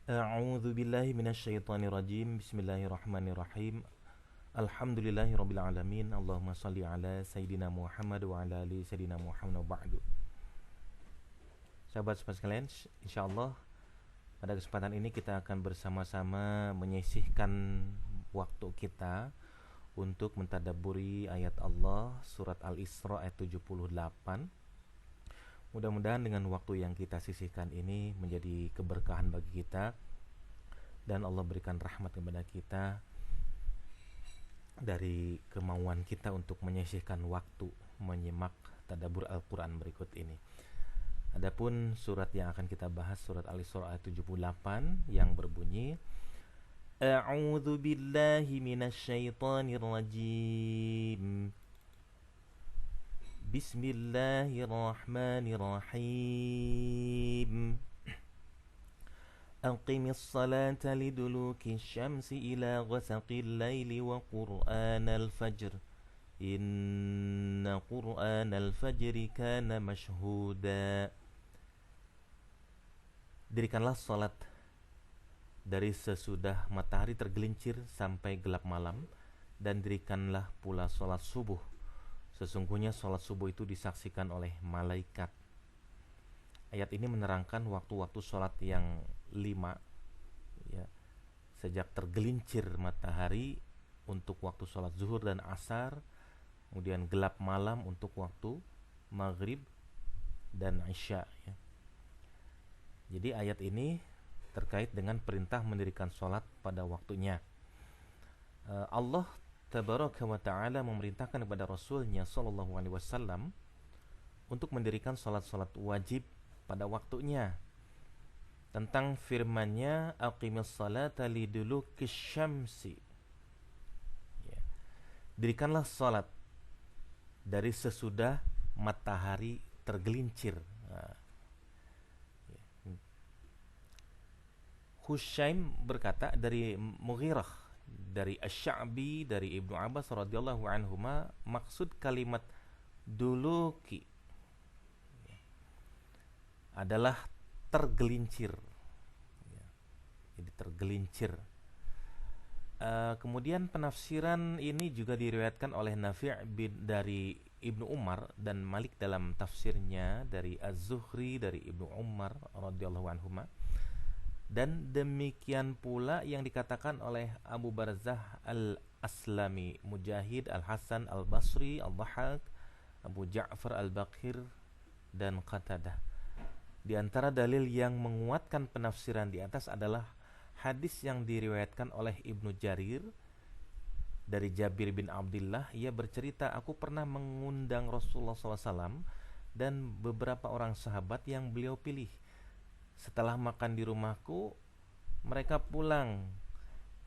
A'udzu billahi minasyaitonir rajim. Bismillahirrahmanirrahim. Alhamdulillahirabbil alamin. Allahumma shalli ala sayidina Muhammad wa ala ali sayidina Muhammad wa ba'du. Sahabat-sahabat sekalian, insyaallah pada kesempatan ini kita akan bersama-sama menyisihkan waktu kita untuk mentadabburi ayat Allah surat Al-Isra ayat 78. Mudah-mudahan dengan waktu yang kita sisihkan ini menjadi keberkahan bagi kita dan Allah berikan rahmat kepada kita dari kemauan kita untuk menyisihkan waktu menyimak tadabbur Al-Quran berikut ini. Adapun surat yang akan kita bahas surat Al-Isra ayat 78 yang berbunyi A'udzu billahi minasyaitonir rajim. Bismillahirrahmanirrahim. Aqimis salata liduluki syamsi ila ghasaqil laili wa qur'anal fajr. Inna qur'anal fajri kana mashhuda. Dirikanlah salat dari sesudah matahari tergelincir sampai gelap malam, dan dirikanlah pula salat subuh. Sesungguhnya sholat subuh itu disaksikan oleh malaikat. Ayat ini menerangkan waktu-waktu sholat yang 5 ya, sejak tergelincir matahari untuk waktu sholat zuhur dan asar, kemudian gelap malam untuk waktu maghrib dan isya ya. Jadi ayat ini terkait dengan perintah mendirikan sholat pada waktunya. Allah Tabaraka wa ta'ala memerintahkan kepada Rasulnya Sallallahu Alaihi Wasallam untuk mendirikan salat-salat wajib pada waktunya. Tentang firman-Nya aqimis salata liduluki syamsi ya. Dirikanlah salat dari sesudah matahari tergelincir. Hushaim berkata dari Mughirah, dari Asy-Sya'bi, dari Ibnu Abbas radhiyallahu anhuma, maksud kalimat duluki adalah tergelincir ya. Jadi tergelincir. Kemudian penafsiran ini juga diriwayatkan oleh Nafi' dari Ibnu Umar dan Malik dalam tafsirnya, dari Az-Zuhri dari Ibnu Umar radhiyallahu anhuma. Dan demikian pula yang dikatakan oleh Abu Barzah Al-Aslami, Mujahid, Al-Hasan Al-Basri, Al-Dhahak, Abu Ja'far Al-Baqir, dan Qatadah. Di antara dalil yang menguatkan penafsiran di atas adalah hadis yang diriwayatkan oleh Ibnu Jarir dari Jabir bin Abdullah. Ia bercerita, aku pernah mengundang Rasulullah SAW dan beberapa orang sahabat yang beliau pilih. Setelah makan di rumahku, mereka pulang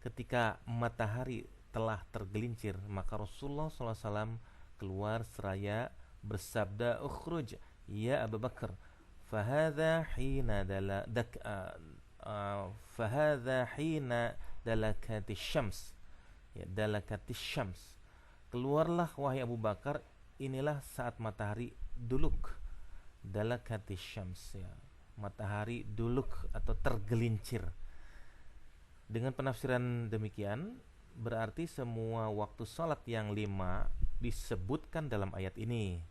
ketika matahari telah tergelincir. Maka Rasulullah SAW keluar seraya bersabda, "Ukhruj ya Abu Bakar, fahadha hina dalakatis syams." Ya, dalakatis syams. Keluarlah wahai Abu Bakar, inilah saat matahari duluk. Dalakatis syams ya. Matahari duluk atau tergelincir. Dengan penafsiran demikian, berarti semua waktu salat yang 5 disebutkan dalam ayat ini.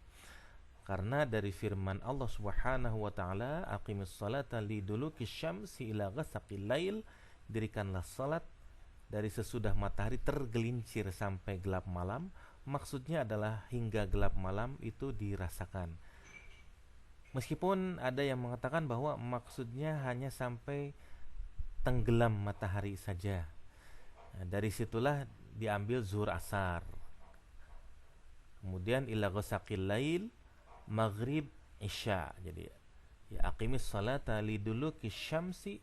Karena dari firman Allah Subhanahu wa taala, aqimis salata liduluki syamsi ila ghasaqil lail, dirikanlah salat dari sesudah matahari tergelincir sampai gelap malam. Maksudnya adalah hingga gelap malam itu dirasakan. Meskipun ada yang mengatakan bahwa maksudnya hanya sampai tenggelam matahari saja. Nah, dari situlah diambil zuhur asar. Kemudian ila ghasaqil lail, maghrib, isya. Jadi ya aqimis salata liduluki syamsi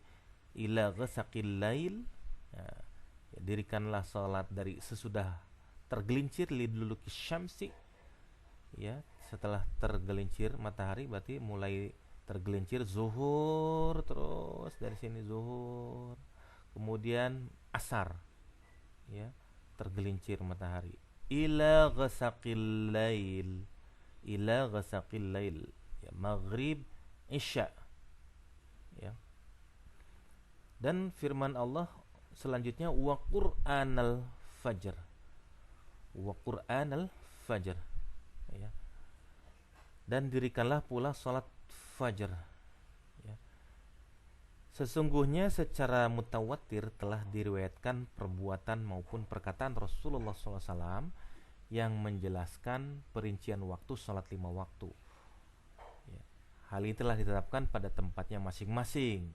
ila ghasaqil lail. Ya, dirikanlah salat dari sesudah tergelincir liduluki syamsi ya. Setelah tergelincir matahari berarti mulai tergelincir zuhur, terus dari sini zuhur, kemudian asar ya, tergelincir matahari ila ghasaqil lail, ila ghasaqil lail ya, maghrib, isya ya. Dan firman Allah selanjutnya wa qur'anal fajr. Wa qur'anal fajr. Ya. Dan dirikanlah pula salat fajar. Ya. Sesungguhnya secara mutawatir telah diriwayatkan perbuatan maupun perkataan Rasulullah SAW yang menjelaskan perincian waktu salat 5 waktu. Ya. Hal ini telah ditetapkan pada tempatnya masing-masing,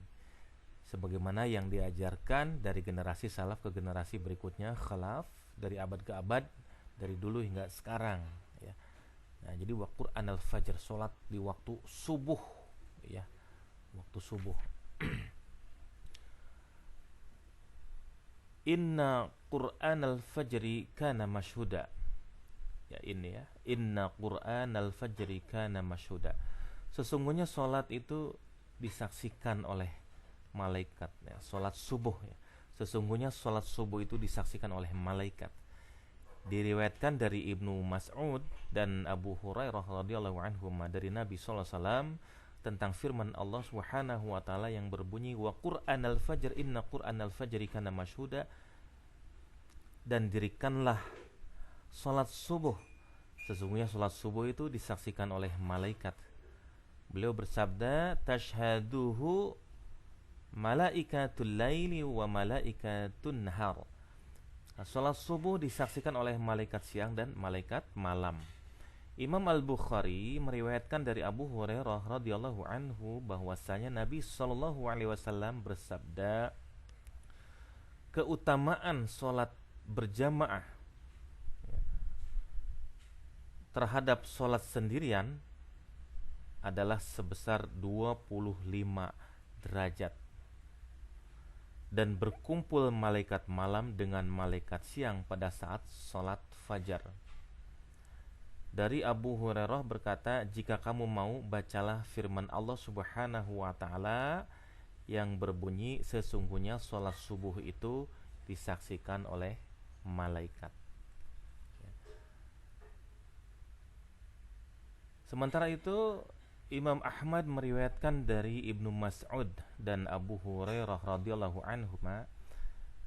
sebagaimana yang diajarkan dari generasi salaf ke generasi berikutnya, khalaf, dari abad ke abad, dari dulu hingga sekarang. Ya. Nah, jadi wa Qur'anal fajr, salat di waktu subuh, ya, waktu subuh. Inna Qur'anal fajri kana mashhuda. Ya, ini ya. Inna Qur'anal fajri kana mashhuda. Sesungguhnya salat itu disaksikan oleh malaikat, ya, salat subuh, ya. Sesungguhnya salat subuh itu disaksikan oleh malaikat. Diriwayatkan dari Ibnu Mas'ud dan Abu Hurairah radhiyallahu anhu dari Nabi sallallahu alaihi wasallam tentang firman Allah Subhanahu wa taala yang berbunyi wa Qur'anal fajr inna Qur'anal fajri kana mashhuda, dan dirikanlah salat subuh. Sesungguhnya salat subuh itu disaksikan oleh malaikat. Beliau bersabda tashhaduhu malaikatul laili wa malaikatun nahar. Salat subuh disaksikan oleh malaikat siang dan malaikat malam. Imam Al-Bukhari meriwayatkan dari Abu Hurairah radhiyallahu anhu bahwasanya Nabi sallallahu alaihi wasallam bersabda, keutamaan salat berjamaah terhadap salat sendirian adalah sebesar 25 derajat. Dan berkumpul malaikat malam dengan malaikat siang pada saat salat fajar. Dari Abu Hurairah berkata, jika kamu mau, bacalah firman Allah Subhanahu wa taala yang berbunyi, sesungguhnya salat subuh itu disaksikan oleh malaikat. Sementara itu Imam Ahmad meriwayatkan dari Ibnu Mas'ud dan Abu Hurairah radhiyallahu anhuma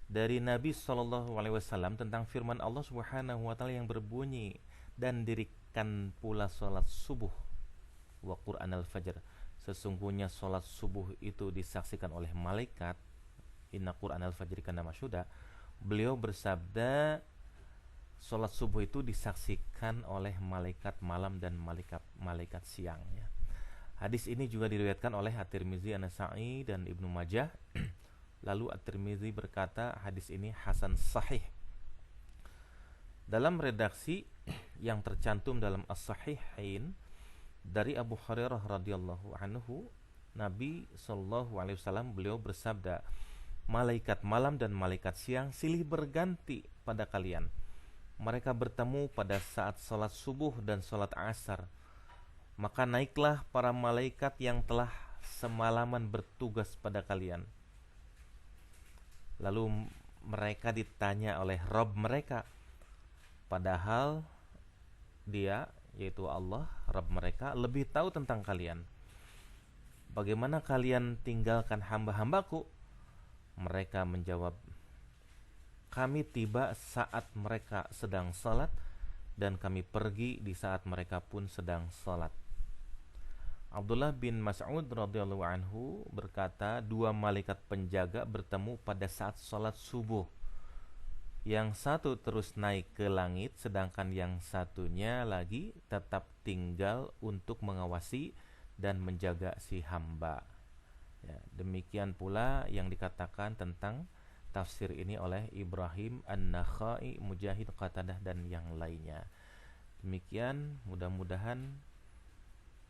dari Nabi sallallahu alaihi wasallam tentang firman Allah Subhanahu wa taala yang berbunyi, dan dirikan pula salat subuh wa Qur'anal fajr. Sesungguhnya salat subuh itu disaksikan oleh malaikat. Inna Qur'anal fajri kana mashhuda. Beliau bersabda, salat subuh itu disaksikan oleh malaikat malam dan malaikat siang, ya. Hadis ini juga diriwayatkan oleh At-Tirmizi, An-Nasa'i dan Ibnu Majah. Lalu At-Tirmizi berkata hadis ini hasan sahih. Dalam redaksi yang tercantum dalam As-Sahihain dari Abu Hurairah radhiyallahu anhu, Nabi sallallahu alaihi wasallam beliau bersabda, malaikat malam dan malaikat siang silih berganti pada kalian. Mereka bertemu pada saat salat subuh dan salat asar. Maka naiklah para malaikat yang telah semalaman bertugas pada kalian. Lalu mereka ditanya oleh Rabb mereka, padahal dia, yaitu Allah, Rabb mereka, lebih tahu tentang kalian. Bagaimana kalian tinggalkan hamba-hambaku? Mereka menjawab, kami tiba saat mereka sedang salat, dan kami pergi di saat mereka pun sedang salat. Abdullah bin Mas'ud radhiyallahu anhu berkata, dua malaikat penjaga bertemu pada saat salat subuh. Yang satu terus naik ke langit, sedangkan yang satunya lagi tetap tinggal untuk mengawasi dan menjaga si hamba. Ya, demikian pula yang dikatakan tentang tafsir ini oleh Ibrahim An-Nakhai, Mujahid, Qatadah dan yang lainnya. Demikian, mudah-mudahan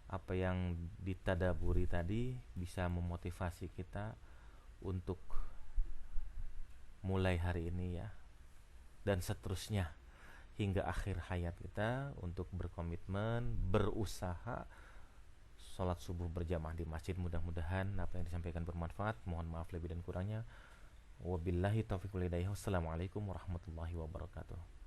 apa yang ditadaburi tadi bisa memotivasi kita untuk mulai hari ini, ya, dan seterusnya hingga akhir hayat kita untuk berkomitmen, berusaha sholat subuh berjamaah di masjid. Mudah-mudahan apa yang disampaikan bermanfaat. Mohon maaf lebih dan kurangnya. Wabillahi taufiq wal hidayah. Wassalamualaikum warahmatullahi wabarakatuh.